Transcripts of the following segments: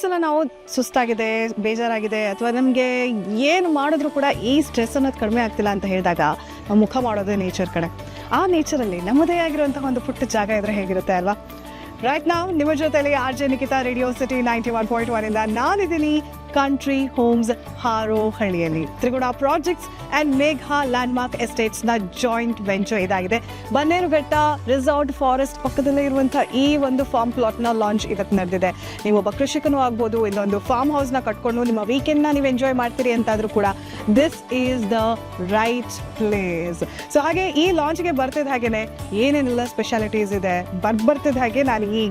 ಸಲ ನಾವು ಸುಸ್ತಾಗಿದೆ, ಬೇಜಾರಾಗಿದೆ ಅಥವಾ ನಮಗೆ ಏನು ಮಾಡಿದ್ರು ಕೂಡ ಈ ಸ್ಟ್ರೆಸ್ ಅನ್ನೋದು ಕಡಿಮೆ ಆಗ್ತಿಲ್ಲ ಅಂತ ಹೇಳಿದಾಗ ನಾವು ಮುಖ ಮಾಡೋದೇ ನೇಚರ್ ಕಡೆ. ಆ ನೇಚರಲ್ಲಿ ನಮ್ಮದೇ ಆಗಿರುವಂತಹ ಒಂದು ಪುಟ್ಟ ಜಾಗ ಇದ್ರೆ ಹೇಗಿರುತ್ತೆ ಅಲ್ವಾ? ರೈಟ್ ನಾವು ನಿಮ್ಮ ಜೊತೆಲಿ R J Nikhita, radio city 91.1 ಇಂದ ನಾನಿದ್ದೀನಿ ಕಂಟ್ರಿ ಹೋಮ್ಸ್ ಹಾರೋಹಳ್ಳಿಯಲ್ಲಿ. Triguna projects and Megha landmark estates ನ ಜಾಯಿಂಟ್ ವೆಂಚರ್ ಇದಾಗಿದೆ. ಬನ್ನೇರುಘಟ್ಟ ರೆಸಾರ್ಟ್ ಫಾರೆಸ್ಟ್ ಪಕ್ಕದಲ್ಲೇ ಇರುವಂತಹ ಈ ಒಂದು ಫಾರ್ಮ್ ಪ್ಲಾಟ್ ನ ಲಾಂಚ್ ಇವತ್ತು ನಡೆದಿದೆ. ನೀವು ಒಬ್ಬ ಕೃಷಿಕನೂ ಆಗ್ಬೋದು, ಇಲ್ಲೊಂದು ಫಾರ್ಮ್ ಹೌಸ್ ನ ಕಟ್ಕೊಂಡು ನಿಮ್ಮ ವೀಕೆಂಡ್ ನ ನೀವು ಎಂಜಾಯ್ ಮಾಡ್ತೀರಿ ಅಂತಾದ್ರೂ ಕೂಡ this is the right place. So ಹಾಗೆ ಈ ಲಾಂಚ್ಗೆ ಬರ್ತಿದ್ದ ಹಾಗೇನೆ ಏನೇನೆಲ್ಲ ಸ್ಪೆಷಾಲಿಟೀಸ್ ಇದೆ ಬರ್ತಿದ್ದ ಹಾಗೆ ನಾನು ಈ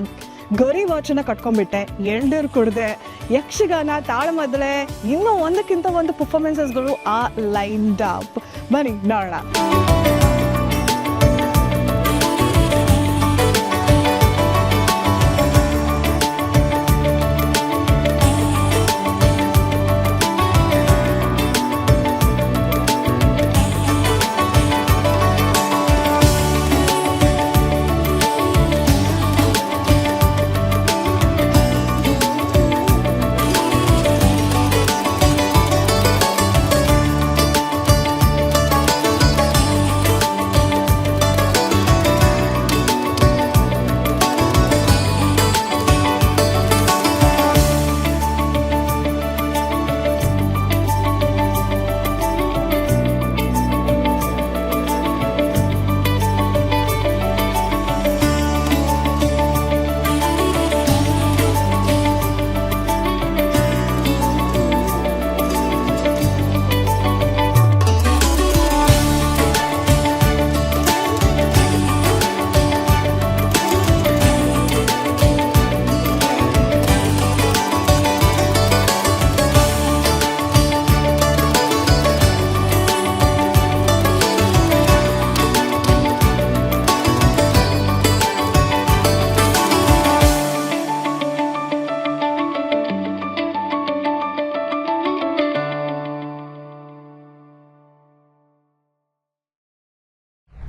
ಗೌರಿ ವಾಚನ ಕಟ್ಕೊಂಡ್ಬಿಟ್ಟೆ, ಎಳ್ನೀರು ಕುಡಿದೆ, ಯಕ್ಷಗಾನ, ತಾಳಮದ್ದಳೆ, ಇನ್ನೂ ಒಂದಕ್ಕಿಂತ ಒಂದು ಪರ್ಫಾರ್ಮೆನ್ಸಸ್ಗಳು ಆ ಲೈನ್ಡ್ ಅಪ್. ಬನ್ನಿ ನೋಡೋಣ.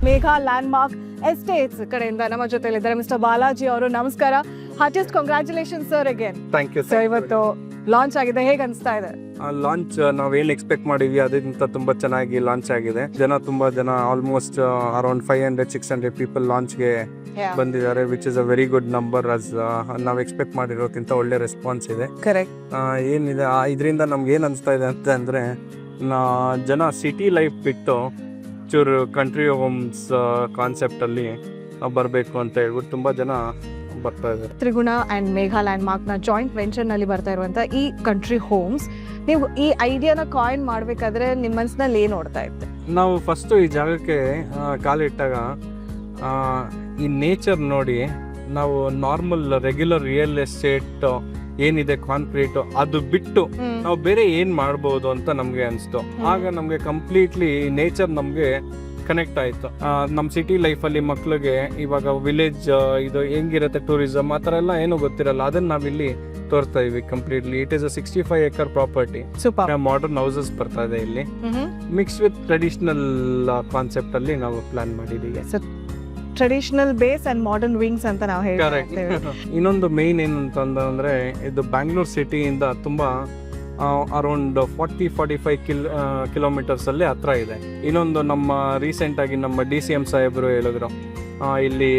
ಮೇಘ ಲ್ಯಾಂಡ್ಮಾರ್ಕ್ ಎಸ್ಟೇಟ್ಸ್ ಕಡೆಯಿಂದ ನಮ್ಮ ಜೊತೆಲಿದ್ದಾರೆ ಮಿಸ್ಟರ್ ಬಾಲಾಜಿ ಅವರು. ನಮಸ್ಕಾರ. Heartiest congratulation sir again. Thank you. ಇವತ್ತು ಲಾಂಚ್ ಆಗಿದೆ, ಹೇಗೆ ಅನಿಸ್ತಾ ಇದೆ? ಲಾಂಚ್ ನಾವೇನು ಎಕ್ಸ್ಪೆಕ್ಟ್ ಮಾಡಿದ್ವಿ ಅದಕ್ಕಿಂತ ತುಂಬಾ ಚೆನ್ನಾಗಿ ಲಾಂಚ್ ಆಗಿದೆ. ತುಂಬಾ ಜನ ಆಲ್ಮೋಸ್ಟ್ ಅರೌಂಡ್ 500-600 ಪೀಪಲ್ ಲಾಂಚ್ಗೆ ಬಂದಿದ್ದಾರೆ, which is a very good number. Us ನಾವು ಎಕ್ಸ್ಪೆಕ್ಟ್ ಮಾಡಿರೋಕ್ಕಿಂತ ಒಳ್ಳೆ ರೆಸ್ಪಾನ್ಸ್ ಇದೆ. ಕರೆಕ್ಟ್. ಏನಿದೆ ಇದರಿಂದ ನಮ್ಗೆ ಏನ್ ಅನಿಸ್ತಾ ಇದೆ ಅಂದ್ರೆ ಜನ ಸಿಟಿ ಲೈಫ್ ಬಿಟ್ಟು ಚೂರು ಕಂಟ್ರಿ ಹೋಮ್ಸ್ ಕಾನ್ಸೆಪ್ಟ್ ಅಲ್ಲಿ ಬರಬೇಕು ಅಂತ ಹೇಳ್ಬಿಟ್ಟು ತುಂಬಾ ಜನ ಬರ್ತಾ ಇದ್ದಾರೆ. ತ್ರಿಗುಣ ಅಂಡ್ ಮೇಘ ಲ್ಯಾಂಡ್ಮಾರ್ಕ್ ನ ಜಾಯಿಂಟ್ ವೆಂಚರ್ ನಲ್ಲಿ ಬರ್ತಾ ಇರುವಂತ ಈ ಕಂಟ್ರಿ ಹೋಮ್ಸ್, ನೀವು ಈ ಐಡಿಯಾನ ಕಾಯಿನ್ ಮಾಡ್ಬೇಕಾದ್ರೆ ನಿಮ್ಮ ಮನಸ್ಸಿನಲ್ಲಿ ಏನ್ ನೋಡ್ತಾ ಇತ್ತು? ನಾವು ಫಸ್ಟ್ ಈ ಜಾಗಕ್ಕೆ ಕಾಲಿಟ್ಟಾಗ ಈ ನೇಚರ್ ನೋಡಿ ನಾವು ನಾರ್ಮಲ್ ರೆಗ್ಯುಲರ್ ರಿಯಲ್ ಎಸ್ಟೇಟ್ ಏನಿದೆ ಕಾನ್ಕ್ರೀಟ್ ಅದು ಬಿಟ್ಟು ನಾವು ಬೇರೆ ಏನ್ ಮಾಡ್ಬೋದು ಅಂತ ನಮ್ಗೆ ಅನ್ಸ್ತು. ಆಗ ನಮ್ಗೆ ಕಂಪ್ಲೀಟ್ಲಿ ನೇಚರ್ ನಮ್ಗೆ ಕನೆಕ್ಟ್ ಆಯ್ತು. ನಮ್ ಸಿಟಿ ಲೈಫ್ ಅಲ್ಲಿ ಮಕ್ಳಿಗೆ ಇವಾಗ ವಿಲೇಜ್ ಇದು ಹೆಂಗಿರುತ್ತೆ ಟೂರಿಸಂ ಆ ತರ ಎಲ್ಲ ಏನು ಗೊತ್ತಿರಲ್ಲ, ಅದನ್ನ ನಾವಿಲ್ಲಿ ತೋರ್ತಾ ಇದೀವಿ completely. It is a 65 acre property. Modern houses ಬರ್ತಾ ಇದೆ ಇಲ್ಲಿ, ಮಿಕ್ಸ್ ವಿತ್ ಟ್ರೆಡಿಷನಲ್ ಕಾನ್ಸೆಪ್ಟ್ ಅಲ್ಲಿ ನಾವು ಪ್ಲಾನ್ ಮಾಡಿದೀವಿ. Traditional base and modern wings ಅಂತ ನಾವು ಹೇಳ್ತೇವೆ. ಇನ್ನೊಂದು ಮೇನ್ ಏನಂತಂದ್ರೆ ಇದು ಬ್ಯಾಂಗ್ಳೂರ್ ಸಿಟಿಯಿಂದ ತುಂಬಾ ಅರೌಂಡ್ 40-45 ಕಿಲೋಮೀಟರ್ಸ್ ಅಲ್ಲಿ ಹತ್ರ ಇದೆ. ಇನ್ನೊಂದು ನಮ್ಮ ರೀಸೆಂಟ್ ಆಗಿ ನಮ್ಮ DCM ಸಾಹೇಬರು ಹೇಳಿದ್ರು ಇಲ್ಲಿ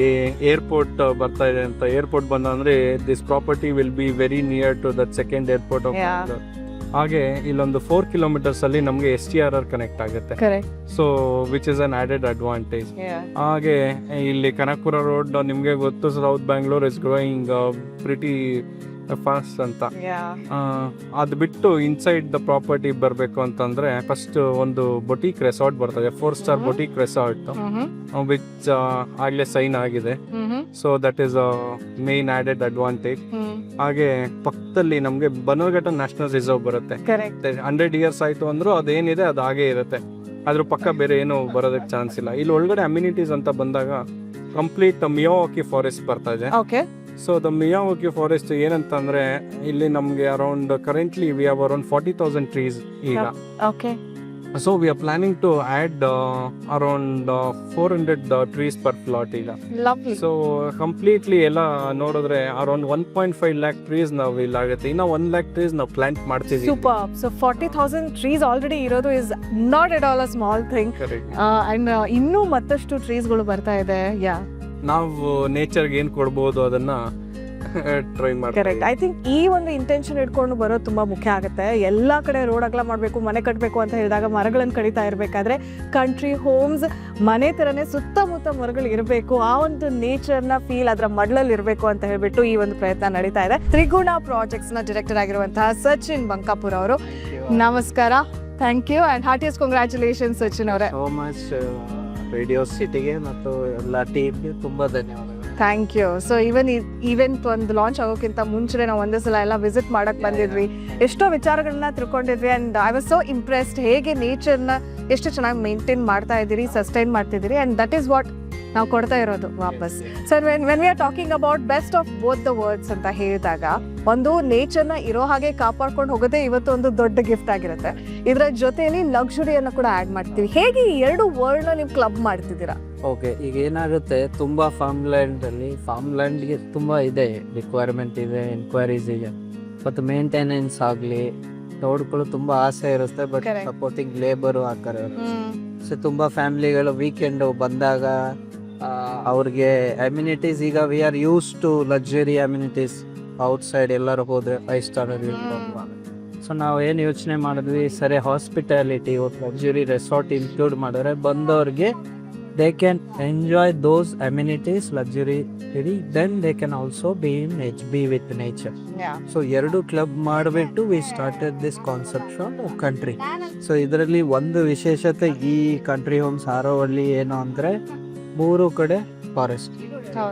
ಏರ್ಪೋರ್ಟ್ ಬರ್ತಾ ಇದೆ ಅಂತ. ಏರ್ಪೋರ್ಟ್ ಬಂದ್ರೆ this property will be very near to that second airport of Bangalore. ಹಾಗೆ ಇಲ್ಲೊಂದು 4 kilometers ಅಲ್ಲಿ ನಮಗೆ STRR ಕನೆಕ್ಟ್ ಆಗುತ್ತೆ. So which is an added advantage. ಹಾಗೆ ಇಲ್ಲಿ ಕನಕಪುರ ರೋಡ್ ನಿಮ್ಗೆ ಗೊತ್ತು, south Bangalore is growing pretty fast ಅಂತ. ಅದು ಬಿಟ್ಟು ಇನ್ಸೈಡ್ ದ ಪ್ರಾಪರ್ಟಿ ಬರಬೇಕು ಅಂತಂದ್ರೆ ಫಸ್ಟ್ ಒಂದು ಬೊಟಿಕ್ ರೆಸಾರ್ಟ್ ಬರ್ತದೆ, 4-star ಬೊಟಿಕ್ ರೆಸಾರ್ಟ್, ವಿಚ್ ಆಗ್ಲೇ ಸೈನ್ ಆಗಿದೆ. So that is a main added advantage. ಹಾಗೆ ಪಕ್ಕದಲ್ಲಿ ನಮ್ಗೆ ಬನ್ನರ್ಘಟ್ಟ ನ್ಯಾಷನಲ್ ರಿಸರ್ವ್ ಬರುತ್ತೆ. 100 years ಆಯ್ತು ಅಂದ್ರೂ ಅದೇನಿದೆ ಅದು ಹಾಗೆ ಇರುತ್ತೆ, ಅದ್ರ ಪಕ್ಕ ಬೇರೆ ಏನು ಬರೋದಕ್ಕೆ ಚಾನ್ಸ್ ಇಲ್ಲ. ಇಲ್ಲಿ ಒಳಗಡೆ ಅಮ್ಯುನಿಟೀಸ್ ಅಂತ ಬಂದಾಗ ಕಂಪ್ಲೀಟ್ ಮಿಯಾವಾಕಿ ಫಾರೆಸ್ಟ್ ಬರ್ತಾ ಇದೆ. ಸೊ ದ ಮಿಯಾವಾಕಿ ಫಾರೆಸ್ಟ್ ಏನಂತಂದ್ರೆ ಇಲ್ಲಿ ನಮ್ಗೆ around currently we have around 40,000 trees ಈಗ. So we are planning to add around 400 trees per plot ಈಗ. ಲವ್ಲಿ. ಸೊ ಕಂಪ್ಲೀಟ್ಲಿ ಎಲ್ಲ ನೋಡಿದ್ರೆ ಅರೌಂಡ್ 1.5 lakh trees ನಾವು ಇಲ್ಲಾಗುತ್ತೆ. ಇನ್ನು 1 lakh trees ನಾವು ಪ್ಲಾಂಟ್ ಮಾಡ್ತಿದ್ದೀವಿ. ಸೂಪರ್. ಸೊ 40,000 ಟ್ರೀಸ್ ಆಲ್ರೆಡಿ ಇರೋದು is not at all a small thing. And ಇನ್ನೂ ಮತ್ತಷ್ಟು ಟ್ರೀಸ್ಗಳು ಬರ್ತಾ ಇದೆ. ಯಾ, ನಾವು ನೇಚರ್ಗೆ ಏನು ಕೊಡ್ಬೋದು ಅದನ್ನ ಟ್ರೈ ಮಾಡ್ತೀವಿ. ಕರೆಕ್ಟ್. ಐ ಥಿಂಕ್ ಈ ಒಂದು ಇಂಟೆನ್ಷನ್ ಇಟ್ಕೊಂಡು ಬರೋದು ತುಂಬಾ ಮುಖ್ಯ ಆಗುತ್ತೆ. ಎಲ್ಲ ಕಡೆ ರೋಡ್ ಅಗಲ ಮಾಡಬೇಕು, ಮನೆ ಕಟ್ಟಬೇಕು ಅಂತ ಹೇಳಿದಾಗ ಮರಗಳನ್ನು ಕಡಿತಾ ಇರಬೇಕಾದ್ರೆ ಕಂಟ್ರಿ ಹೋಮ್ಸ್ ಮನೆ ಥರನೇ ಸುತ್ತಮುತ್ತ ಮರಗಳು ಇರಬೇಕು, ಆ ಒಂದು ನೇಚರ್ನ ಫೀಲ್ ಅದರ ಮಡ್ಲಲ್ಲಿ ಇರಬೇಕು ಅಂತ ಹೇಳ್ಬಿಟ್ಟು ಈ ಒಂದು ಪ್ರಯತ್ನ ನಡೀತಾ ಇದೆ. ತ್ರಿಗುಣ ಪ್ರಾಜೆಕ್ಟ್ಸ್ನ ಡೈರೆಕ್ಟರ್ ಆಗಿರುವಂತಹ ಸಚಿನ್ ಬಂಕಾಪುರ್ ಅವರು, ನಮಸ್ಕಾರ. Thank you and heartiest congratulations Sachin ಅವರೇ. ಸೋ ಮಚ್ ರೇಡಿಯೋ ಸಿಟಿಗೆ ಮತ್ತು ಎಲ್ಲ ಟೀಮ್ಗೆ ತುಂಬ ಧನ್ಯವಾದಗಳು. Thank you. ಸೊ ಈವೆಂಟ್ ಒಂದು ಲಾಂಚ್ ಆಗೋಕ್ಕಿಂತ ಮುಂಚೆ ನಾವು ಒಂದೇ ಸಲ ಎಲ್ಲ ವಿಸಿಟ್ ಮಾಡಕ್ಕೆ ಬಂದಿದ್ವಿ, ಎಷ್ಟೋ ವಿಚಾರಗಳನ್ನ ತಿಳ್ಕೊಂಡಿದ್ವಿ and I was so impressed. ಹೇಗೆ ನೇಚರ್ನ ಎಷ್ಟು ಚೆನ್ನಾಗಿ ಮೇಂಟೈನ್ ಮಾಡ್ತಾ ಇದ್ದೀರಿ, ಸಸ್ಟೈನ್ ಮಾಡ್ತಿದ್ದೀರಿ, ಆ್ಯಂಡ್ ದಟ್ ಈಸ್ ವಾಟ್ ನಾವು ಕೊಡ್ತಾ ಇರೋದು ವಾಪಸ್. So when we are talking about best of both the worlds ಅಂತ ಹೇಳಿದಾಗ, ಒಂದು ನೇಚರ್ನ ಇರೋ ಹಾಗೆ ಕಾಪಾಡ್ಕೊಂಡು ಹೋಗೋದೇ ಇವತ್ತು ಒಂದು ದೊಡ್ಡ ಗಿಫ್ಟ್ ಆಗಿರುತ್ತೆ. ಇದರ ಜೊತೆಯಲ್ಲಿ ಲಕ್ಸುರಿಯನ್ನು ಕೂಡ ಆ್ಯಡ್ ಮಾಡ್ತೀವಿ. ಹೇಗೆ ಈ ಎರಡು ವರ್ಲ್ಡ್ನ ನೀವು ಕ್ಲಬ್ ಮಾಡ್ತಿದ್ದೀರಾ? ಓಕೆ, ಈಗ ಏನಾಗುತ್ತೆ, ತುಂಬ ಫಾರ್ಮ್ಲ್ಯಾಂಡ್ಗೆ ತುಂಬ ಇದೆ ರಿಕ್ವೈರ್ಮೆಂಟ್ ಇದೆ, ಎನ್ಕ್ವೈರೀಸ್ ಇದೆ, ಮತ್ತು ಮೇಂಟೆನೆನ್ಸ್ ಆಗಲಿ ನೋಡ್ಕೊಳ್ಳೋ ತುಂಬ ಆಸೆ ಇರುತ್ತೆ. But Correct. ಸಪೋರ್ಟಿಂಗ್ ಲೇಬರು ಆ ಕಡೆ ಸೊ ತುಂಬ ಫ್ಯಾಮಿಲಿಗಳು ವೀಕೆಂಡ್ ಬಂದಾಗ ಅವ್ರಿಗೆ ಅಮ್ಯುನಿಟೀಸ್, ಈಗ we are use to luxury amenities outside ಎಲ್ಲರೂ ಹೋದ್ರೆ 5 star ಸೊ ನಾವು ಏನು ಯೋಚನೆ ಮಾಡಿದ್ವಿ, ಸರಿ ಹಾಸ್ಪಿಟಾಲಿಟಿ ಲಕ್ಸುರಿ ರೆಸಾರ್ಟ್ ಇನ್ಕ್ಲೂಡ್ ಮಾಡಿದ್ರೆ ಬಂದವ್ರಿಗೆ they can enjoy those amenities luxury, then they can also be with nature. So ಎರಡು ಕ್ಲಬ್ ಮಾಡಿಬಿಟ್ಟು we started this concept from country. So ಇದರಲ್ಲಿ ಒಂದು ವಿಶೇಷತೆ ಈ ಕಂಟ್ರಿ ಹೋಮ್ಸ್ ಆರೋಹಳ್ಳಿ ಏನು ಅಂದರೆ 3 ಕಡೆ ಫಾರೆಸ್ಟ್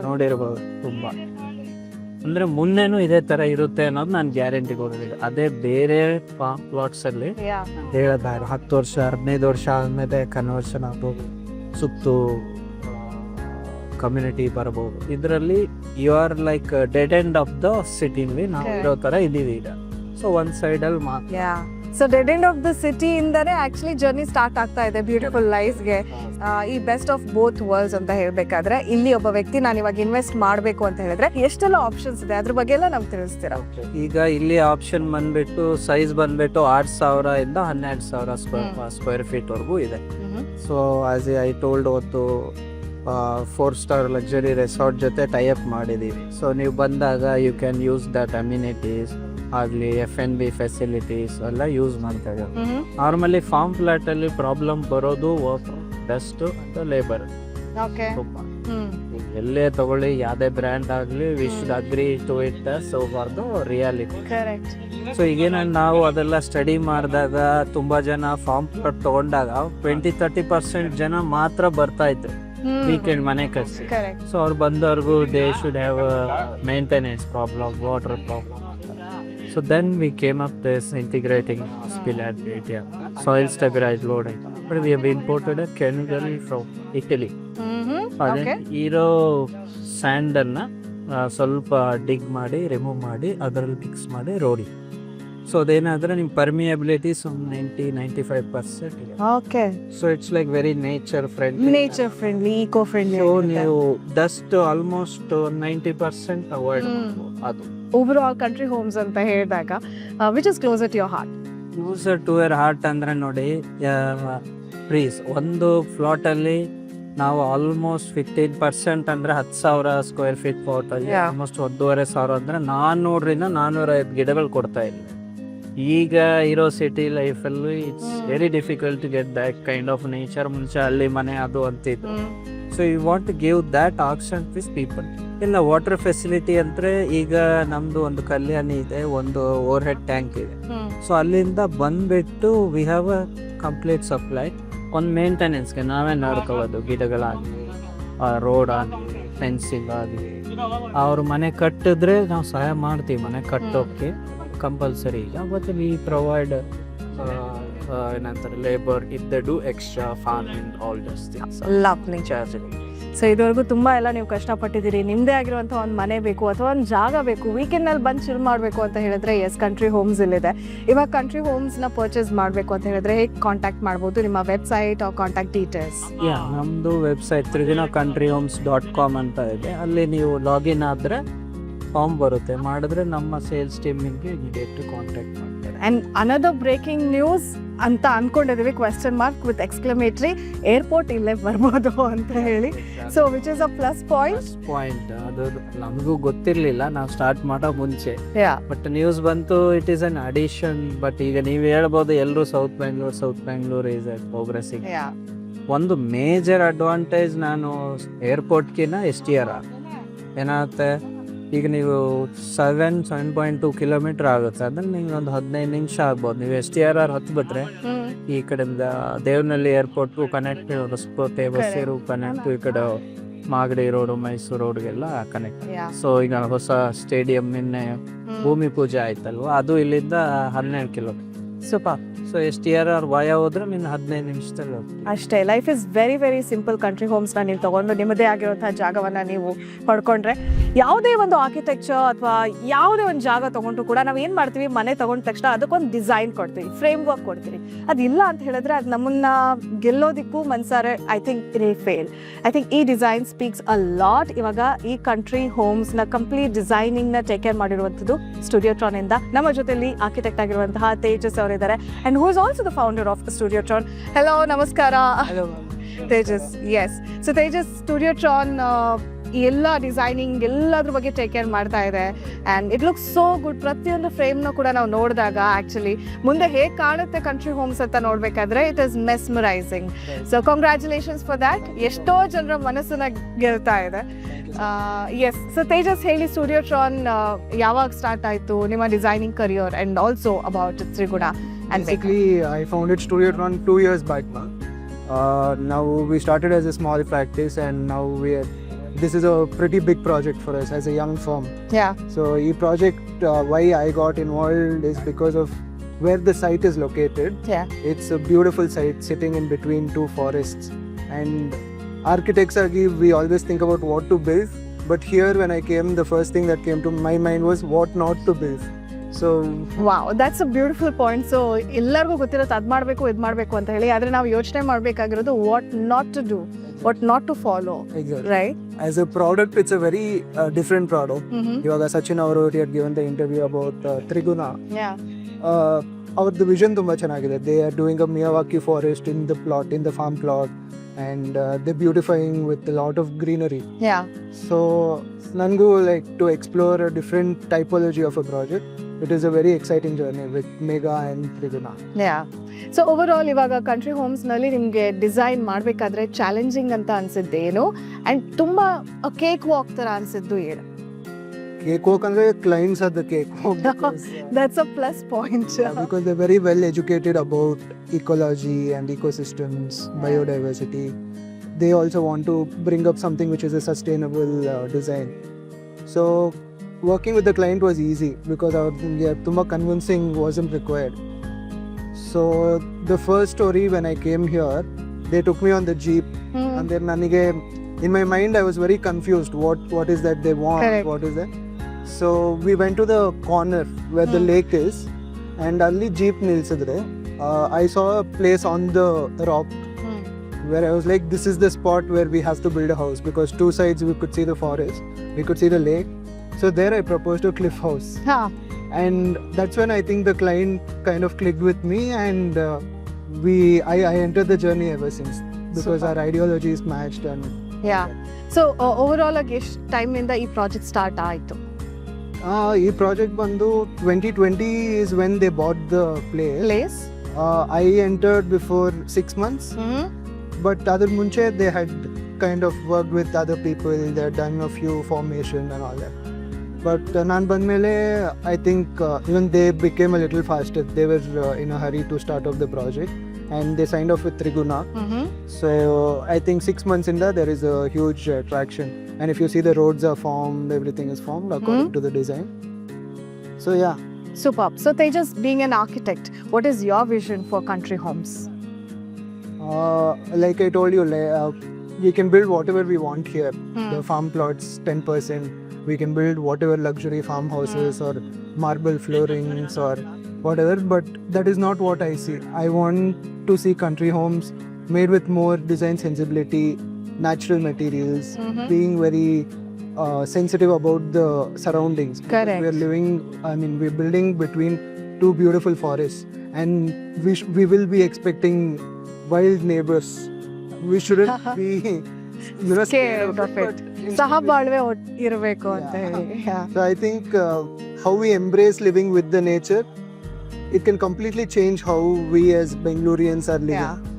ನೋಡಿರ್ಬೋದು. ತುಂಬ ಅಂದರೆ ಮುಂದೆನೂ ಇದೇ ಥರ ಇರುತ್ತೆ ಅನ್ನೋದು ನಾನು ಗ್ಯಾರಂಟಿ ಕೊಡೋದಿಲ್ಲ. ಅದೇ ಬೇರೆ ಪ್ಲಾಟ್ಸಲ್ಲಿ ಹೇಳಿದಾಗ 10 ವರ್ಷ 15 ವರ್ಷ ಆದಮೇಲೆ ಕನ್ವರ್ಷನ್ ಆಗ್ಬೋದು, ಸುತ್ತು ಕಮ್ಯುನಿಟಿ ಬರ್ಬೋದು. ಇದರಲ್ಲಿ you are like dead end of the ಸಿಟಿಲಿ ನಾವು ಇರೋ ಥರ ಇದ್ದೀವಿ ಈಗ. ಸೊ ಒಂದು ಸೈಡಲ್ಲಿ ಮಾತ್ರ. So dead end of the city ಇಂದಾನೆ ಆಕ್ಚುಲಿ ಜರ್ನಿ ಸ್ಟಾರ್ಟ್ ಆಗ್ತಾ ಇದೆ ಬ್ಯೂಟಿಫುಲ್ ಲೈಫ್ಗೆ. ಈ ಬೆಸ್ಟ್ ಆಫ್ ಬೋತ್ ವರ್ಲ್ಡ್ಸ್ ಅಂತ ಹೇಳ್ಬೇಕಾದ್ರೆ, ಇಲ್ಲಿ ಒಬ್ಬ ವ್ಯಕ್ತಿ ನಾನು ಇವಾಗ ಇನ್ವೆಸ್ಟ್ ಮಾಡಬೇಕು ಅಂತ ಹೇಳಿದ್ರೆ ಎಷ್ಟೆಲ್ಲ ಆಪ್ಷನ್ಸ್ ಇದೆ, ಅದ್ರ ಬಗ್ಗೆ ಎಲ್ಲ ನಮ್ಗೆ ತಿಳಿಸ್ತೀರಾ? ಈಗ ಇಲ್ಲಿ ಆಪ್ಷನ್ ಬಂದ್ಬಿಟ್ಟು ಸೈಜ್ ಬಂದ್ಬಿಟ್ಟು 6,000 ಇಂದ 12,000 ಸ್ಕ್ವೇರ್ ಫೀಟ್ ವರೆಗೂ ಇದೆ. ಸೊ ಆಸ್ ಐ ಟೋಲ್ಡ್, ಹೊತ್ತು 4 star ಲಕ್ಸುರಿ ರೆಸಾರ್ಟ್ ಜೊತೆ ಟೈಅಪ್ ಮಾಡಿದ್ದೀವಿ. ಸೊ ನೀವು ಬಂದಾಗ you can use that amenities ಆಗಲಿ, F&B ಫೆಸಿಲಿಟೀಸ್ ಎಲ್ಲ ಯೂಸ್ ಮಾಡ್ತಾ ಇದ್ದಾರೆ. ನಾರ್ಮಲಿ ಫಾರ್ಮ್ ಫ್ಲಾಟಲ್ಲಿ ಪ್ರಾಬ್ಲಮ್ ಬರೋದು ಡಸ್ಟ್ ಅಂತ ಲೇಬರ್. ಎಲ್ಲೇ ತಗೊಳ್ಳಿ, ಯಾವುದೇ ಬ್ರ್ಯಾಂಡ್ ಆಗಲಿ, we should agree to it so for the reality. So ಈಗೇನ ನಾವು ಅದೆಲ್ಲ ಸ್ಟಡಿ ಮಾಡಿದಾಗ ತುಂಬ ಜನ ಫಾರ್ಮ್ ಫ್ಲಾಟ್ ತಗೊಂಡಾಗ 20-30% ಜನ ಮಾತ್ರ ಬರ್ತಾ ಇದ್ರು ವೀಕೆಂಡ್ ಮನೆ ಕಟ್ಸಿ. ಸೊ ಅವ್ರು ಬಂದವ್ರಿಗೂ they should have maintenance problem, water problem. So then we came up this integrating hospitality, soil stabilized loading. But we have imported a chemical from Italy. ಇರೋ ಸ್ಯಾಂಡನ್ನ ಸ್ವಲ್ಪ ಡಿಗ್ ಮಾಡಿ ರಿಮೂವ್ ಮಾಡಿ ಅದರಲ್ಲಿ ಮಿಕ್ಸ್ ಮಾಡಿ ರೋಡಿ. ಸೊ ಅದೇನಾದ್ರೆ ನಿಮ್ಮ ಪರ್ಮಿಯಬಿಲಿಟೀಸ್ 90-95% ಇದೆ. Okay. So it's like very nature friendly, eco friendly. So ನೀವು ಡಸ್ಟ್ ಆಲ್ಮೋಸ್ಟ್ 90% ಅವಾಯ್ಡ್ ಮಾಡ್ಬೋದು. ಅದು ಓವರ್ ಆಲ್ ಕಂಟ್ರಿ ಹೋಮ್ಸ್ ಅಂತ ಹೇಳಿದಾಗ which is closer to your heart? Closer to your heart ಅಂದರೆ ನೋಡಿ, ಟ್ರೀಸ್ ಒಂದು ಫ್ಲಾಟಲ್ಲಿ ನಾವು ಆಲ್ಮೋಸ್ಟ್ 15% ಅಂದರೆ 10,000 ಸ್ಕ್ವೇರ್ ಫೀಟ್ ಪ್ಲಾಟಲ್ಲಿ ಆಲ್ಮೋಸ್ಟ್ 1,500 ಅಂದರೆ 400-450 ಗಿಡಗಳು ಕೊಡ್ತಾ ಇದ್ವಿ. ಈಗ ಇರೋ ಸಿಟಿ ಲೈಫಲ್ಲಿ it's very difficult to get that kind of nature. ಮುಂಚೆ ಹಳ್ಳಿ ಮನೆ ಅದು ಅಂತಿತ್ತು. So you want to give that option with people. ಇಲ್ಲ ವಾಟರ್ ಫೆಸಿಲಿಟಿ ಅಂದರೆ ಈಗ ನಮ್ಮದು ಒಂದು ಕಲ್ಯಾಣಿ ಇದೆ, ಒಂದು ಓವರ್ ಹೆಡ್ ಟ್ಯಾಂಕ್ ಇದೆ. ಸೊ ಅಲ್ಲಿಂದ ಬಂದ್ಬಿಟ್ಟು we have a complete supply. ಒಂದು ಮೇಂಟೆನೆನ್ಸ್ಗೆ ನಾವೇ ನೋಡ್ಕೊಳ್ಳೋದು, ಗಿಡಗಳಾಗಲಿ, ರೋಡ್ ಆಗಲಿ, ಫೆನ್ಸಿಂಗ್ ಆಗಲಿ. ಅವ್ರ ಮನೆ ಕಟ್ಟಿದ್ರೆ ನಾವು ಸಹಾಯ ಮಾಡ್ತೀವಿ ಮನೆ ಕಟ್ಟೋಕ್ಕೆ ಕಂಪಲ್ಸರಿ. ಈಗ ಬಟ್ ವಿ ಪ್ರೊವೈಡ್ ಏನಂತಾರೆ labour if they do extra farming all those things. Lovely. Charge so ಇದುವರೆಗೂ ತುಂಬ ಎಲ್ಲ ನೀವು ಕಷ್ಟಪಟ್ಟಿದ್ದೀರಿ, ನಿಮ್ಮದೇ ಆಗಿರುವಂಥ ಒಂದು ಮನೆ ಬೇಕು ಅಥವಾ ಒಂದು ಜಾಗ ಬೇಕು, ವೀಕೆಂಡ್ನಲ್ಲಿ ಬಂದು ಚಿಲ್ ಮಾಡಬೇಕು ಅಂತ ಹೇಳಿದ್ರೆ ಎಸ್ ಕಂಟ್ರಿ ಹೋಮ್ಸ್ ಇಲ್ಲಿದೆ. ಇವಾಗ ಕಂಟ್ರಿ ಹೋಮ್ಸ್ನ ಪರ್ಚೇಸ್ ಮಾಡಬೇಕು ಅಂತ ಹೇಳಿದ್ರೆ ಹೇಗೆ ಕಾಂಟ್ಯಾಕ್ಟ್ ಮಾಡ್ಬೋದು, ನಿಮ್ಮ ವೆಬ್ಸೈಟ್ ಕಾಂಟ್ಯಾಕ್ಟ್ ಡೀಟೇಲ್ಸ್? ನಮ್ಮದು ವೆಬ್ಸೈಟ್ trigunaCountryHomes.com ಅಂತ ಇದೆ. ಅಲ್ಲಿ ನೀವು ಲಾಗಿನ್ ಆದರೆ ಫಾರ್ಮ್ ಬರುತ್ತೆ, ಮಾಡಿದ್ರೆ ನಮ್ಮ ಸೇಲ್ಸ್ ಟೀಮಿಗೆ ಇಮಿಡಿಯೇಟ್ ಕಾಂಟ್ಯಾಕ್ಟ್ ಮಾಡ್ತಾರೆ. ಆ್ಯಂಡ್ ಅನದರ್ ಬ್ರೇಕಿಂಗ್ ನ್ಯೂಸ್ ಅಂತ ಅಂದ್ಕೊಂಡಿದ್ದೀವಿ, question mark with exclamatory, airport ಇಲ್ಲೇ ಬರ್ಬೋದು ಅಂತ ಹೇಳಿ. So which is a plus point. ಅದು ನಮಗೂ ಗೊತ್ತಿರಲಿಲ್ಲ ನಾವು ಸ್ಟಾರ್ಟ್ ಮಾಡೋ ಮುಂಚೆ, ಬಟ್ ನ್ಯೂಸ್ ಬಂತು it is an addition. But ಈಗ ನೀವು ಹೇಳ್ಬೋದು ಎಲ್ಲರೂ ಸೌತ್ ಬ್ಯಾಂಗ್ಳೂರ್ ಈಸ್ ಪ್ರೋಗ್ರೆಸಿಂಗ್. ಒಂದು ಮೇಜರ್ ಅಡ್ವಾಂಟೇಜ್ ನಾನು ಏರ್ಪೋರ್ಟ್ಗಿನ್ನ STR ಏನಾಗುತ್ತೆ, ಈಗ ನೀವು 7.2 ಕಿಲೋಮೀಟರ್ ಆಗುತ್ತೆ, ಅದನ್ನ ನೀವು ಒಂದು 15 ನಿಮಿಷ ಆಗ್ಬೋದು. ನೀವು STR ಹತ್ಬಿಟ್ರೆ ಈ ಕಡೆಯಿಂದ ದೇವನಹಳ್ಳಿ ಏರ್ಪೋರ್ಟ್ಗೂ ಕನೆಕ್ಟ್, ಹೊಸಕೋಟೆ ಬಸ್ಸೇರು ಕನೆಕ್ಟ್, ಈ ಕಡೆ ಮಾಗಡಿ ರೋಡು ಮೈಸೂರು ರೋಡ್ಗೆಲ್ಲ ಕನೆಕ್ಟ್. ಸೊ ಈಗ ಹೊಸ ಸ್ಟೇಡಿಯಂ ನಿನ್ನೆ ಭೂಮಿ ಪೂಜೆ ಆಯ್ತಲ್ವ, ಅದು ಇಲ್ಲಿಂದ 12 ಕಿಲೋಮೀಟರ್. ಸೂಪರ್. ಸೊ STR ವಾಯ ಹೋದ್ರೆ ಇನ್ನು 15 ನಿಮಿಷದಲ್ಲಿ ಅಷ್ಟೇ. Life is very very simple. Country ಹೋಮ್ಸ್ನ ನೀವು ತಗೊಂಡು ನಿಮ್ಮದೇ ಆಗಿರುವಂತಹ ಜಾಗವನ್ನು ನೀವು ಪಡ್ಕೊಂಡ್ರೆ, ಯಾವುದೇ ಒಂದು ಆರ್ಕಿಟೆಕ್ಚರ್ ಅಥವಾ ಯಾವುದೇ ಒಂದು ಜಾಗ ತೊಗೊಂಡ್ರು ಕೂಡ ನಾವು ಏನು ಮಾಡ್ತೀವಿ, ಮನೆ ತೊಗೊಂಡ ತಕ್ಷಣ ಅದಕ್ಕೊಂದು ಡಿಸೈನ್ ಕೊಡ್ತೀವಿ, ಫ್ರೇಮ್ ವರ್ಕ್ ಕೊಡ್ತೀವಿ. ಅದಿಲ್ಲ ಅಂತ ಹೇಳಿದ್ರೆ ಅದು ನಮ್ಮನ್ನ ಗೆಲ್ಲೋದಿಕ್ಕೂ ಮನ್ಸಾರೆ I think it will fail. I think ಈ ಡಿಸೈನ್ ಸ್ಪೀಕ್ಸ್ ಅ ಲಾಟ್. ಇವಾಗ ಈ ಕಂಟ್ರಿ ಹೋಮ್ಸ್ನ ಕಂಪ್ಲೀಟ್ ಡಿಸೈನಿಂಗ್ನ ಟೇಕ್ ಕೇರ್ ಮಾಡಿರುವಂಥದ್ದು ಸ್ಟುಡಿಯೋಟ್ರಾನ್ ಇಂದ. ನಮ್ಮ ಜೊತೆಲಿ ಆರ್ಕಿಟೆಕ್ಟ್ ಆಗಿರುವಂತಹ ತೇಜಸ್ ಅವರಿದ್ದಾರೆ, and who is also the founder of Studiotron. Hello, ನಮಸ್ಕಾರ Tejas. Yes, so Tejas Studiotron ಎಲ್ಲ ಡಿಸೈನಿಂಗ್ ಎಲ್ಲದ್ರ ಬಗ್ಗೆ ಟೇಕ್ ಕೇರ್ ಮಾಡ್ತಾ ಇದೆ, and it looks so good. ಪ್ರತಿಯೊಂದು ಫ್ರೇಮ್ನ ಕೂಡ ನಾವು ನೋಡಿದಾಗ ಆ್ಯಕ್ಚುಲಿ ಮುಂದೆ ಹೇಗೆ ಕಾಣುತ್ತೆ ಕಂಟ್ರಿ ಹೋಮ್ಸ್ ಅಂತ ನೋಡಬೇಕಾದ್ರೆ it is mesmerising. So congratulations for that. ಎಷ್ಟೋ ಜನರ ಮನಸ್ಸನ್ನ ಗೆಲ್ತಾ ಇದೆ. ಎಸ್, ಸೊ ತೇಜಸ್ ಹೇಳಿ, ಸ್ಟುಡಿಯೋಟ್ರಾನ್ ಯಾವಾಗ ಸ್ಟಾರ್ಟ್ ಆಯಿತು, ನಿಮ್ಮ designing career, and also about Triguna. Basically, I founded Studiotron 2 years back now. Now we started as a small practice, and now this is a pretty big project for us as a young firm. Yeah. So, this project, why I got involved is because of where the site is located. Yeah. It's a beautiful site sitting in between two forests. And architects we always think about what to build, but here when I came, the first thing that came to my mind was what not to build. So wow, that's a beautiful point. So ಎಲ್ಲರಿಗೂ ಗೊತ್ತಿರುತ್ತೆ ಅದು ಮಾಡಬೇಕು ಇದು ಮಾಡಬೇಕು ಅಂತ ಹೇಳಿ, ಆದರೆ ನಾವು ಯೋಚನೆ ಮಾಡಬೇಕಾಗಿರೋದು what not to do, what not to follow. Right. As a product it's a very different product. ಇವಾಗ ಸಚಿನ್ ಅವರು given the interview about Triguna. ಅವ್ರದ್ದು ವಿಷನ್ ತುಂಬ ಚೆನ್ನಾಗಿದೆ. They are doing a Miyawaki forest in the plot, in the farm plot, and they're beautifying with a lot of greenery. So nangu like to explore a different typology of a project. It is a very exciting journey with Mega and Triguna. So over ಇವಾಗ country ಹೋಮ್ಸ್ನಲ್ಲಿ ನಿಮಗೆ design ಮಾಡಬೇಕಾದ್ರೆ challenging ಅಂತ ಅನ್ಸಿದ್ದೇನು, and ತುಂಬ cake walk ಥರ ಅನ್ಸಿದ್ದು ಏನು? Cake walk ಅಂದ್ರೆ clients are the cake walk. That's a plus point. Because they're very well educated about ecology and ecosystems, biodiversity. They also want to bring up something which is a sustainable design. So working with the client was easy because tumba convincing wasn't required. So the first story, when I came here, they took me on the jeep, and then nanige in my mind I was very confused. What is that they want? Correct. What is that? So we went to the corner where the lake is, and ಅಲ್ಲಿ jeep ನಿಲ್ಸಿದ್ರೆ I saw a place on the rock where I was like, this is the spot where we have to build a house, because two sides we could see the forest, we could see the lake. So there I proposed a cliff house. And that's when I think the client kind of clicked with me, and I entered the journey ever since, because Super. our ideology is matched. And so over all ಆಗಿ ಎಷ್ಟು ಟೈಮಿಂದ ಈ project start ಆಯಿತು? ಈ project ಬಂದು 2020 is when they bought the place. I entered before 6 months, but adar munche they had kind of worked with other people. They had done a few formation and all that. But nan bandmele, I think even they became a little faster. They were in a hurry to start off the project, and they signed off with Triguna. So I think 6 months in there is a huge traction. And if you see, the roads are formed, everything is formed according to the design. So yeah. Superb. So Tejas, being an architect, what is your vision for country homes? Like I told you, we can build whatever we want here. Hmm. The farm plots 10%. We can build whatever luxury farmhouses or marble floorings or whatever. But that is not what I see. I want to see country homes made with more design sensibility, natural materials, Mhm. being very sensitive about the surroundings. Correct. We're living, I mean, we're building between two beautiful forests, and we will be expecting wild neighbors. We shouldn't be, Scared of it. ಸಹಬಾಳ್ವೆ ಇರಬೇಕು ಅಂತ ಹೇಳಿ. Yeah. So I think how we embrace living with the nature, it can completely change how we as Bangaloreans are living. Yeah.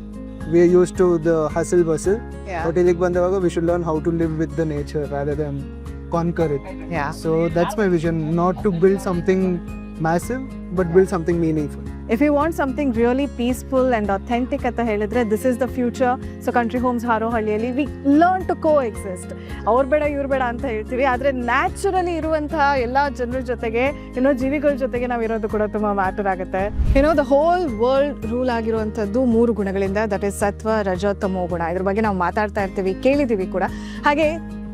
We are used to the hustle bustle. Yeah. But ilik bandavaga we should learn how to live with the nature rather than conquer it. Yeah. So that's my vision, not to build something massive, but build something meaningful. If you want something really peaceful and authentic ಅಂತ ಹೇಳಿದ್ರೆ this is the future. So country homes ಹಾರೋಹಳ್ಳಿಯಲ್ಲಿ we learn to coexist. ಅವ್ರು ಬೇಡ ಇವ್ರು ಬೇಡ ಅಂತ ಹೇಳ್ತೀವಿ, ಆದರೆ naturally ಇರುವಂತಹ ಎಲ್ಲ ಜನರ ಜೊತೆಗೆ ಜೀವಿಗಳ ಜೊತೆಗೆ ನಾವು ಇರೋದು ಕೂಡ ತುಂಬ ಮ್ಯಾಟರ್ ಆಗುತ್ತೆ. ದ ಹೋಲ್ ವರ್ಲ್ಡ್ ರೂಲ್ ಆಗಿರುವಂಥದ್ದು 3 ಗುಣಗಳಿಂದ, ದಟ್ ಇಸ್ ಸತ್ವ, ರಜ, ತಮೋ ಗುಣ. ಇದ್ರ ಬಗ್ಗೆ ನಾವು ಮಾತಾಡ್ತಾ ಇರ್ತೀವಿ, ಕೇಳಿದ್ದೀವಿ ಕೂಡ. ಹಾಗೆ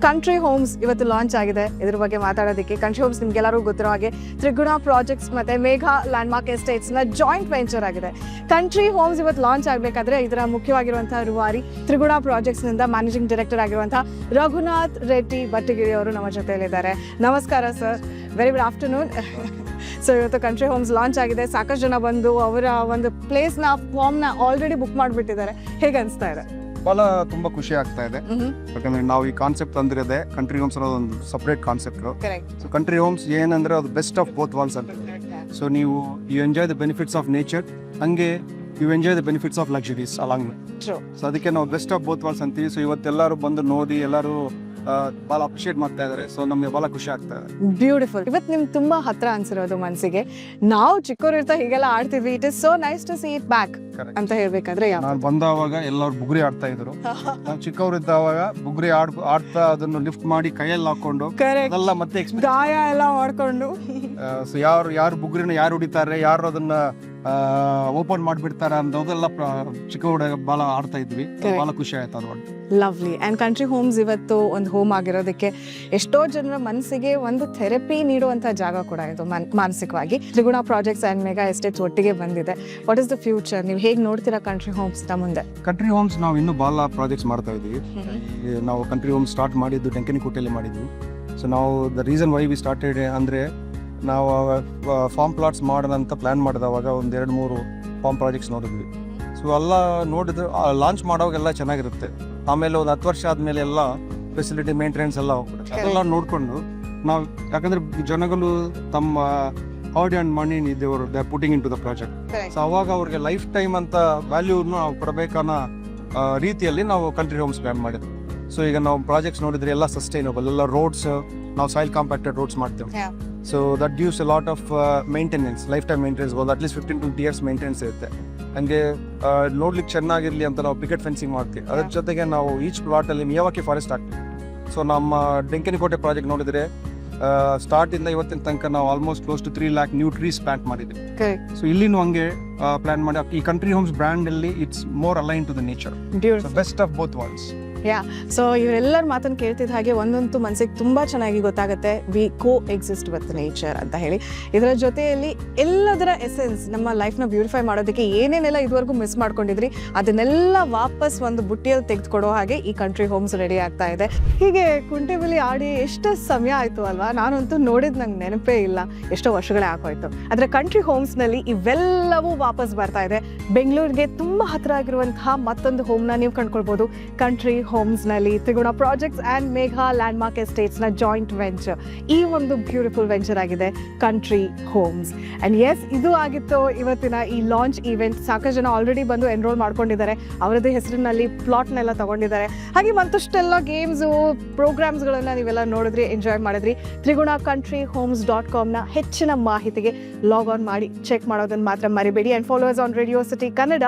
ಕಂಟ್ರಿ ಹೋಮ್ಸ್ ಇವತ್ತು ಲಾಂಚ್ ಆಗಿದೆ. ಇದ್ರ ಬಗ್ಗೆ ಮಾತಾಡೋದಕ್ಕೆ ಕಂಟ್ರಿ ಹೋಮ್ಸ್ ನಿಮ್ಗೆಲ್ಲರೂ ಗೊತ್ತಿರೋ ಹಾಗೆ ತ್ರಿಗುಣ ಪ್ರಾಜೆಕ್ಟ್ಸ್ ಮತ್ತು ಮೇಘ ಲ್ಯಾಂಡ್ಮಾರ್ಕ್ ಎಸ್ಟೇಟ್ಸ್ನ ಜಾಯಿಂಟ್ ವೆಂಚರ್ ಆಗಿದೆ. ಕಂಟ್ರಿ ಹೋಮ್ಸ್ ಇವತ್ತು ಲಾಂಚ್ ಆಗಬೇಕಾದ್ರೆ ಇದರ ಮುಖ್ಯವಾಗಿರುವಂತಹ ರೂವಾರಿ ತ್ರಿಗುಣ ಪ್ರಾಜೆಕ್ಟ್ಸ್ನಿಂದ ಮ್ಯಾನೇಜಿಂಗ್ ಡೈರೆಕ್ಟರ್ ಆಗಿರುವಂತಹ ರಘುನಾಥ್ ರೆಡ್ಡಿ ಭಟ್ಟಗಿರಿ ಅವರು ನಮ್ಮ ಜೊತೆಯಲ್ಲಿದ್ದಾರೆ. ನಮಸ್ಕಾರ sir, very good afternoon. So ಇವತ್ತು ಕಂಟ್ರಿ ಹೋಮ್ಸ್ ಲಾಂಚ್ ಆಗಿದೆ, ಸಾಕಷ್ಟು ಜನ ಬಂದು ಅವರ ಒಂದು ಪ್ಲೇಸ್ನ ಫಾರ್ಮ್ನ ಆಲ್ರೆಡಿ ಬುಕ್ ಮಾಡಿಬಿಟ್ಟಿದ್ದಾರೆ. ಹೇಗೆ ಅನಿಸ್ತಾ ಇದೆ? ಭಾಳ ತುಂಬ ಖುಷಿ ಆಗ್ತಾ ಇದೆ. ಯಾಕಂದ್ರೆ ನಾವು ಈ ಕಾನ್ಸೆಪ್ಟ್ ತಂದಿರೋದೆ ಕಂಟ್ರಿ ಹೋಮ್ಸ್ ಅನ್ನೋದು ಒಂದು separate concept. So country homes ಏನಂದ್ರೆ ಅದು ಬೆಸ್ಟ್ ಆಫ್ ಬೋತ್ ವರ್ಲ್ಡ್ಸ್ ಅಂತ. ಸೊ ನೀವು you enjoy the benefits of nature, ಹಂಗೆ you enjoy the benefits of luxuries along. So ಅದಕ್ಕೆ ನಾವು ಬೆಸ್ಟ್ ಆಫ್ ಬೋತ್ ವರ್ಲ್ಡ್ಸ್ ಅಂತೀವಿ. ಸೊ ಇವತ್ತೆಲ್ಲರೂ ಬಂದು ನೋಡಿ ಎಲ್ಲರೂ ಭಾಳ ಅಪ್ರಿಷಿಯೇಟ್ ಮಾಡ್ತಾ ಇದ್ದಾರೆ. ಸೊ ನಮಗೆ ಭಾಳ ಖುಷಿ ಆಗ್ತಾ ಇದೆ. ಬ್ಯೂಟಿಫುಲ್. ಇವತ್ತು ನಿಮ್ಗೆ ತುಂಬಾ ಹತ್ರ ಅನ್ಸಿರೋದು ಮನಸ್ಸಿಗೆ. ನಾವು ಚಿಕ್ಕವರಿರ್ತಾ ಹೀಗೆಲ್ಲ ಆಡ್ತಿದ್ವಿ, it is so nice to see it back ಅಂತ ಹೇಳ್ಬೇಕಾದ್ರೆ ನಾನು ಬಂದಾವಾಗ ಎಲ್ಲರೂ ಬುಗುರಿ ಆಡ್ತಾ ಇದ್ರು. ನಾವು ಚಿಕ್ಕವರಿದ್ದಾವಾಗ ಬುಗುರಿ ಆಡ್ತಾ ಅದನ್ನು ಲಿಫ್ಟ್ ಮಾಡಿ ಕೈಯಲ್ಲಿ ಹಾಕೊಂಡು ಅದೆಲ್ಲ ಮತ್ತೆ ಗಾಯ ಎಲ್ಲ ಮಾಡ್ಕೊಂಡು, ಸೊ ಯಾರು ಬುಗುರಿನ ಯಾರು ಹೊಡಿತಾರೆ, ಯಾರು ಅದನ್ನ ಓಪನ್ ಮಾಡಿಬಿಡ್ತಾರೆ ಅನ್ನೋದೆಲ್ಲ ಚಿಕ್ಕ ಹುಡುಗ ಭಾಳ ಆಡ್ತಾ ಇದ್ವಿ. ಭಾಳ ಖುಷಿ ಆಯ್ತು ಅದು. ಲವ್ಲಿ. ಆ್ಯಂಡ್ ಕಂಟ್ರಿ ಹೋಮ್ಸ್ ಇವತ್ತು ಒಂದು ಹೋಮ್ ಆಗಿರೋದಕ್ಕೆ ಎಷ್ಟೋ ಜನರ ಮನಸ್ಸಿಗೆ ಒಂದು ಥೆರಪಿ ನೀಡುವಂಥ ಜಾಗ ಕೂಡ ಇದು ಮಾನಸಿಕವಾಗಿ. ತ್ರಿಗುಣ ಪ್ರಾಜೆಕ್ಟ್ಸ್ ಆ್ಯಂಡ್ ಮೆಗಾ ಎಸ್ಟೇಟ್ಸ್ ಒಟ್ಟಿಗೆ ಬಂದಿದೆ. What is the future? ನೀವು ಹೇಗೆ ನೋಡ್ತೀರಾ ಕಂಟ್ರಿ ಹೋಮ್ಸ್ನ ಮುಂದೆ? ಕಂಟ್ರಿ ಹೋಮ್ಸ್ ನಾವು ಇನ್ನೂ ಭಾಳ ಪ್ರಾಜೆಕ್ಟ್ಸ್ ಮಾಡ್ತಾ ಇದ್ದೀವಿ. ನಾವು ಕಂಟ್ರಿ ಹೋಮ್ಸ್ ಸ್ಟಾರ್ಟ್ ಮಾಡಿದ್ದು ಡೆಂಕನಿಕೋಟೆಯಲ್ಲಿ ಮಾಡಿದ್ವಿ. ಸೊ ನಾವು the reason why we started ಅಂದರೆ ನಾವು ಫಾರ್ಮ್ ಪ್ಲಾಟ್ಸ್ ಮಾಡೋದಂತ ಪ್ಲ್ಯಾನ್ ಮಾಡಿದವಾಗ ಒಂದು 2-3 ಫಾರ್ಮ್ ಪ್ರಾಜೆಕ್ಟ್ಸ್ ನೋಡಿದ್ವಿ. ಸೊ ಎಲ್ಲ ನೋಡಿದ್ರೆ ಲಾಂಚ್ ಮಾಡೋವಾಗೆಲ್ಲ ಚೆನ್ನಾಗಿರುತ್ತೆ. ಆಮೇಲೆ ಒಂದು 10 ವರ್ಷ ಆದಮೇಲೆ ಎಲ್ಲ ಫೆಸಿಲಿಟಿ ಮೇಂಟೆನೆನ್ಸ್ ಎಲ್ಲ ಹೋಗ್ಬಿಡುತ್ತೆ. ಅದೆಲ್ಲ ನೋಡಿಕೊಂಡು ನಾವು, ಯಾಕಂದರೆ ಜನಗಳು ತಮ್ಮ ಹಾರ್ಡ್ ಆ್ಯಂಡ್ ಮನಿ ದೇವರು they putting into the project. So ಅವಾಗ ಅವ್ರಿಗೆ ಲೈಫ್ ಟೈಮ್ ಅಂತ ವ್ಯಾಲ್ಯೂನ ನಾವು ಕೊಡಬೇಕನ್ನೋ ರೀತಿಯಲ್ಲಿ ನಾವು ಕಂಟ್ರಿ ಹೋಮ್ಸ್ ಪ್ಲ್ಯಾನ್ ಮಾಡಿದ್ವಿ. ಸೊ ಈಗ ನಾವು ಪ್ರಾಜೆಕ್ಟ್ಸ್ ನೋಡಿದ್ರೆ ಎಲ್ಲ ಸಸ್ಟೈನಬಲ್, ಎಲ್ಲ ರೋಡ್ಸ್ ನಾವು ಸಾಯಿಲ್ ಕಾಂಪ್ಯಾಕ್ಟೆಡ್ ರೋಡ್ಸ್ ಮಾಡ್ತೇವೆ. So that gives A lot of maintenance, life time maintenance ಬೋದು ಅಟ್ಲೀಸ್ಟ್ 15-20 ಇಯರ್ಸ್ ಮೇಂಟೆನೆನ್ಸ್ ಇರುತ್ತೆ. ಹಂಗೆ ನೋಡ್ಲಿಕ್ಕೆ ಚೆನ್ನಾಗಿರಲಿ ಅಂತ ನಾವು ಪಿಕೆಟ್ ಫೆನ್ಸಿಂಗ್ ಮಾಡ್ತೀವಿ. ಅದ್ರ ಜೊತೆಗೆ ನಾವು ಈಚ್ ಪ್ಲಾಟಲ್ಲಿ ಮಿಯಾವಾಕಿ ಫಾರೆಸ್ಟ್ ಹಾಕ್ತೀವಿ. ಸೊ ನಮ್ಮ ಡೆಂಕನಿಕೋಟೆ ಪ್ರಾಜೆಕ್ಟ್ ನೋಡಿದ್ರೆ ಸ್ಟಾರ್ಟಿಂದ ಇವತ್ತಿನ ತನಕ ನಾವು almost close to 3 lakh new trees plant ಮಾಡಿದ್ವಿ. ಸೊ ಇಲ್ಲಿನೂ ಹಂಗೆ ಪ್ಲಾನ್ ಮಾಡಿ ಈ ಕಂಟ್ರಿ ಹೋಮ್ಸ್ ಬ್ರ್ಯಾಂಡ್ ಅಲ್ಲಿ it's more align to the nature, best of both worlds. So ಇವರೆಲ್ಲರ ಮಾತನ್ನು ಕೇಳ್ತಿದ್ದ ಹಾಗೆ ಒಂದಂತೂ ಮನಸ್ಸಿಗೆ ತುಂಬ ಚೆನ್ನಾಗಿ ಗೊತ್ತಾಗುತ್ತೆ, we coexist with nature ಅಂತ ಹೇಳಿ. ಇದರ ಜೊತೆಯಲ್ಲಿ ಎಲ್ಲದರ ಎಸೆನ್ಸ್ ನಮ್ಮ ಲೈಫ್ನ ಬ್ಯೂಟಿಫೈ ಮಾಡೋದಕ್ಕೆ ಏನೇನೆಲ್ಲ ಇದುವರೆಗೂ ಮಿಸ್ ಮಾಡ್ಕೊಂಡಿದ್ರಿ ಅದನ್ನೆಲ್ಲ ವಾಪಸ್ ಒಂದು ಬುಟ್ಟಿಯಲ್ಲಿ ತೆಗೆದುಕೊಡೋ ಹಾಗೆ ಈ ಕಂಟ್ರಿ ಹೋಮ್ಸ್ ರೆಡಿ ಆಗ್ತಾ ಇದೆ. ಹೀಗೆ ಕುಂಟೆಬಿಲ್ಲಿ ಆಡಿ ಎಷ್ಟು ಸಮಯ ಆಯಿತು ಅಲ್ವಾ? ನಾನಂತೂ ನೋಡಿದ್ದು ನಂಗೆ ನೆನಪೇ ಇಲ್ಲ, ಎಷ್ಟೋ ವರ್ಷಗಳೇ ಆಗೋಯ್ತು. ಆದರೆ ಕಂಟ್ರಿ ಹೋಮ್ಸ್ನಲ್ಲಿ ಇವೆಲ್ಲವೂ ವಾಪಸ್ ಬರ್ತಾ ಇದೆ. ಬೆಂಗಳೂರಿಗೆ ತುಂಬ ಹತ್ತಿರ ಆಗಿರುವಂತಹ ಮತ್ತೊಂದು ಹೋಮ್ನ ನೀವು ಕಂಡುಕೊಳ್ಬೋದು ಕಂಟ್ರಿ ಹೋಮ್ಸ್ನಲ್ಲಿ. Triguna projects and Megha landmark ಎಸ್ಟೇಟ್ಸ್ನ ಜಾಯಿಂಟ್ ವೆಂಚರ್ ಈ ಒಂದು ಬ್ಯೂಟಿಫುಲ್ ವೆಂಚರ್ ಆಗಿದೆ ಕಂಟ್ರಿ ಹೋಮ್ಸ್. ಆ್ಯಂಡ್ ಎಸ್, ಇದು ಆಗಿತ್ತು ಇವತ್ತಿನ ಈ ಲಾಂಚ್ ಈವೆಂಟ್. ಸಾಕಷ್ಟು ಜನ ಆಲ್ರೆಡಿ ಬಂದು ಎನ್ರೋಲ್ ಮಾಡ್ಕೊಂಡಿದ್ದಾರೆ, ಅವರದೇ ಹೆಸರಿನಲ್ಲಿ ಪ್ಲಾಟ್ನೆಲ್ಲ ತಗೊಂಡಿದ್ದಾರೆ. ಹಾಗೆ ಮತ್ತಷ್ಟೆಲ್ಲ ಗೇಮ್ಸು ಪ್ರೋಗ್ರಾಮ್ಸ್ಗಳನ್ನು ನೀವೆಲ್ಲ ನೋಡಿದ್ರಿ, ಎಂಜಾಯ್ ಮಾಡಿದ್ರಿ. ತ್ರಿಗುಣ ಕಂಟ್ರಿ homes.com ಹೆಚ್ಚಿನ ಮಾಹಿತಿಗೆ ಲಾಗ್ ಆನ್ ಮಾಡಿ ಚೆಕ್ ಮಾಡೋದನ್ನು ಮಾತ್ರ ಮರಿಬೇಡಿ. And followers on radio city Kannada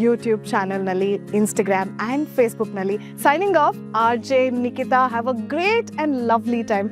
YouTube ಚಾನಲ್ನಲ್ಲಿ, ಇನ್ಸ್ಟಾಗ್ರಾಮ್ ಆ್ಯಂಡ್ ಫೇಸ್ಬುಕ್ನಲ್ಲಿ. Signing off, RJ Nikita. Have a great and lovely time.